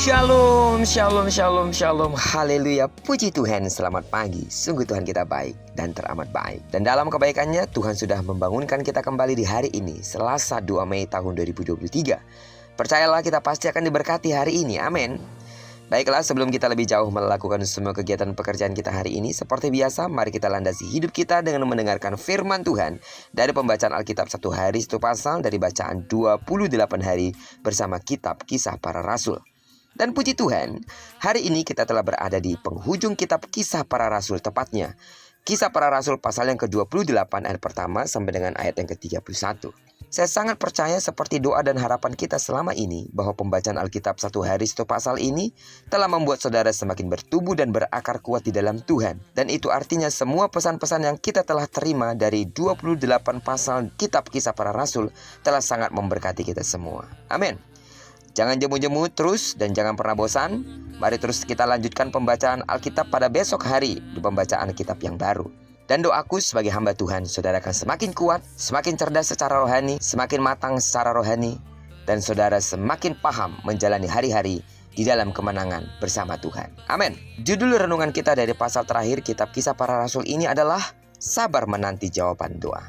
Shalom, shalom, shalom, shalom. Haleluya, puji Tuhan, selamat pagi. Sungguh Tuhan kita baik dan teramat baik. Dan dalam kebaikannya Tuhan sudah membangunkan kita kembali di hari ini, Selasa 2 Mei tahun 2023. Percayalah kita pasti akan diberkati hari ini, amin. Baiklah, sebelum kita lebih jauh melakukan semua kegiatan pekerjaan kita hari ini, seperti biasa, mari kita landasi hidup kita dengan mendengarkan firman Tuhan dari pembacaan Alkitab 1 hari 1 pasal dari bacaan 28 hari bersama kitab Kisah Para Rasul. Dan puji Tuhan, hari ini kita telah berada di penghujung kitab Kisah Para Rasul, tepatnya Kisah Para Rasul pasal yang ke-28 ayat pertama sampai dengan ayat yang ke-31. Saya sangat percaya seperti doa dan harapan kita selama ini bahwa pembacaan Alkitab 1 hari 1 pasal ini telah membuat saudara semakin bertumbuh dan berakar kuat di dalam Tuhan. Dan itu artinya semua pesan-pesan yang kita telah terima dari 28 pasal kitab Kisah Para Rasul telah sangat memberkati kita semua. Amin. Jangan jemu-jemu terus dan jangan pernah bosan. Mari terus kita lanjutkan pembacaan Alkitab pada besok hari di pembacaan kitab yang baru. Dan doaku sebagai hamba Tuhan, saudara akan semakin kuat, semakin cerdas secara rohani, semakin matang secara rohani, dan saudara semakin paham menjalani hari-hari di dalam kemenangan bersama Tuhan. Amin. Judul renungan kita dari pasal terakhir kitab Kisah Para Rasul ini adalah Sabar Menanti Jawaban Doa.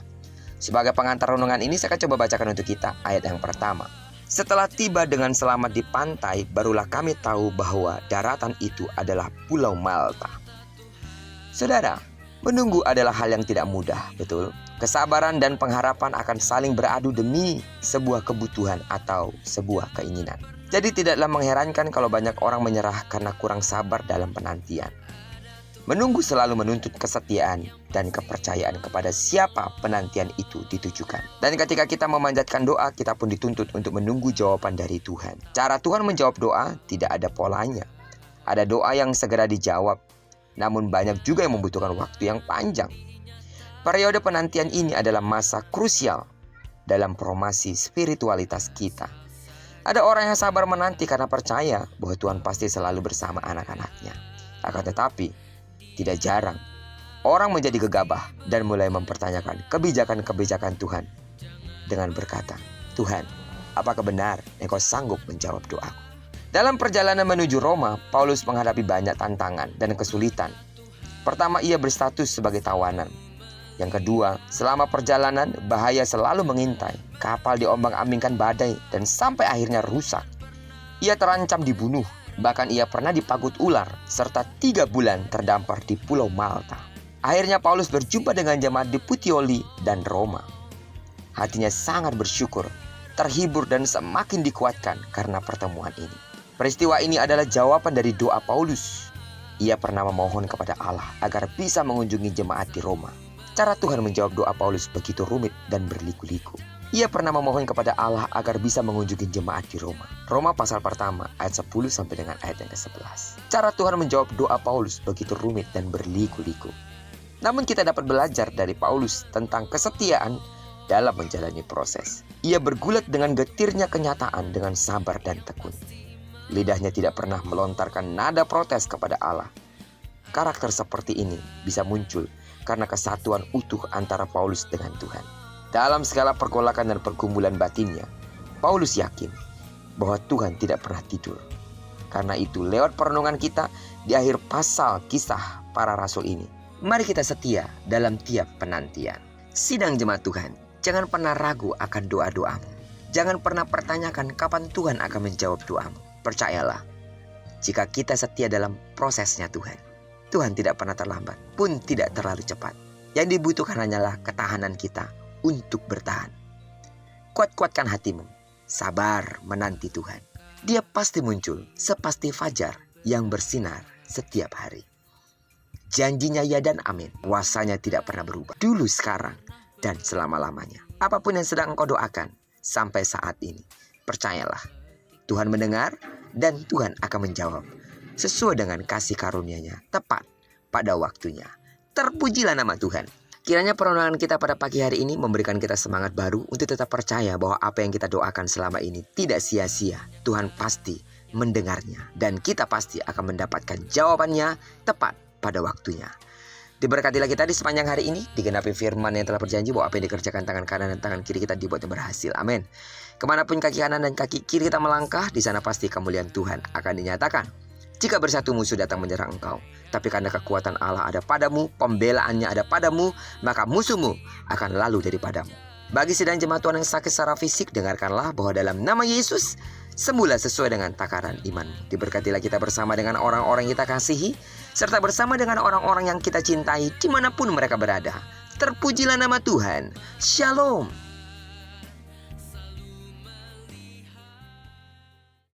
Sebagai pengantar renungan ini saya akan coba bacakan untuk kita ayat yang pertama. Setelah tiba dengan selamat di pantai, barulah kami tahu bahwa daratan itu adalah Pulau Malta. Saudara, menunggu adalah hal yang tidak mudah, betul? Kesabaran dan pengharapan akan saling beradu demi sebuah kebutuhan atau sebuah keinginan. Jadi tidaklah mengherankan kalau banyak orang menyerah karena kurang sabar dalam penantian. Menunggu selalu menuntut kesetiaan dan kepercayaan kepada siapa penantian itu ditujukan. Dan ketika kita memanjatkan doa, kita pun dituntut untuk menunggu jawaban dari Tuhan. Cara Tuhan menjawab doa tidak ada polanya. Ada doa yang segera dijawab, namun banyak juga yang membutuhkan waktu yang panjang. Periode penantian ini adalah masa krusial dalam promasi spiritualitas kita. Ada orang yang sabar menanti karena percaya bahwa Tuhan pasti selalu bersama anak-anaknya. Akan tetapi, tidak jarang orang menjadi gegabah dan mulai mempertanyakan kebijakan-kebijakan Tuhan dengan berkata, "Tuhan, apakah benar Engkau sanggup menjawab doaku?" Dalam perjalanan menuju Roma, Paulus menghadapi banyak tantangan dan kesulitan. Pertama, ia berstatus sebagai tawanan. Yang kedua, selama perjalanan bahaya selalu mengintai. Kapal diombang-ambingkan badai dan sampai akhirnya rusak. Ia terancam dibunuh. Bahkan ia pernah dipagut ular, serta 3 bulan terdampar di Pulau Malta. Akhirnya Paulus berjumpa dengan jemaat di Puteoli dan Roma. Hatinya sangat bersyukur, terhibur dan semakin dikuatkan karena pertemuan ini. Peristiwa ini adalah jawaban dari doa Paulus. Ia pernah memohon kepada Allah agar bisa mengunjungi jemaat di Roma. Cara Tuhan menjawab doa Paulus begitu rumit dan berliku-liku. Ia pernah memohon kepada Allah agar bisa mengunjungi jemaat di Roma. Roma pasal pertama ayat 10 sampai dengan ayat yang ke-11. Cara Tuhan menjawab doa Paulus begitu rumit dan berliku-liku. Namun kita dapat belajar dari Paulus tentang kesetiaan dalam menjalani proses. Ia bergulat dengan getirnya kenyataan dengan sabar dan tekun. Lidahnya tidak pernah melontarkan nada protes kepada Allah. Karakter seperti ini bisa muncul karena kesatuan utuh antara Paulus dengan Tuhan. Dalam segala pergolakan dan pergumulan batinnya, Paulus yakin bahwa Tuhan tidak pernah tidur. Karena itu, lewat perenungan kita di akhir pasal Kisah Para Rasul ini, mari kita setia dalam tiap penantian. Sidang jemaat Tuhan, jangan pernah ragu akan doa-doamu. Jangan pernah pertanyakan kapan Tuhan akan menjawab doamu. Percayalah, jika kita setia dalam prosesnya Tuhan tidak pernah terlambat, pun tidak terlalu cepat. Yang dibutuhkan hanyalah ketahanan kita untuk bertahan. Kuat-kuatkan hatimu, sabar menanti Tuhan. Dia pasti muncul sepasti fajar yang bersinar setiap hari. Janjinya ya dan amin. Kuasanya tidak pernah berubah. Dulu, sekarang, dan selama-lamanya. Apapun yang sedang engkau doakan sampai saat ini, percayalah, Tuhan mendengar dan Tuhan akan menjawab sesuai dengan kasih karunia-Nya tepat pada waktunya. Terpujilah nama Tuhan. Kiranya perenungan kita pada pagi hari ini memberikan kita semangat baru untuk tetap percaya bahwa apa yang kita doakan selama ini tidak sia-sia. Tuhan pasti mendengarnya dan kita pasti akan mendapatkan jawabannya tepat pada waktunya. Diberkatilah kita di sepanjang hari ini, digenapi firman yang telah berjanji bahwa apa yang dikerjakan tangan kanan dan tangan kiri kita dibuatnya berhasil. Amin. Kemanapun kaki kanan dan kaki kiri kita melangkah, di sana pasti kemuliaan Tuhan akan dinyatakan. Jika bersatu musuh datang menyerang engkau, tapi karena kekuatan Allah ada padamu, pembelaannya ada padamu, maka musuhmu akan lalu daripadamu. Bagi sedang jemaat Tuhan yang sakit secara fisik, dengarkanlah bahwa dalam nama Yesus, sembuhlah sesuai dengan takaran imanmu. Diberkatilah kita bersama dengan orang-orang yang kita kasihi, serta bersama dengan orang-orang yang kita cintai dimanapun mereka berada. Terpujilah nama Tuhan. Shalom.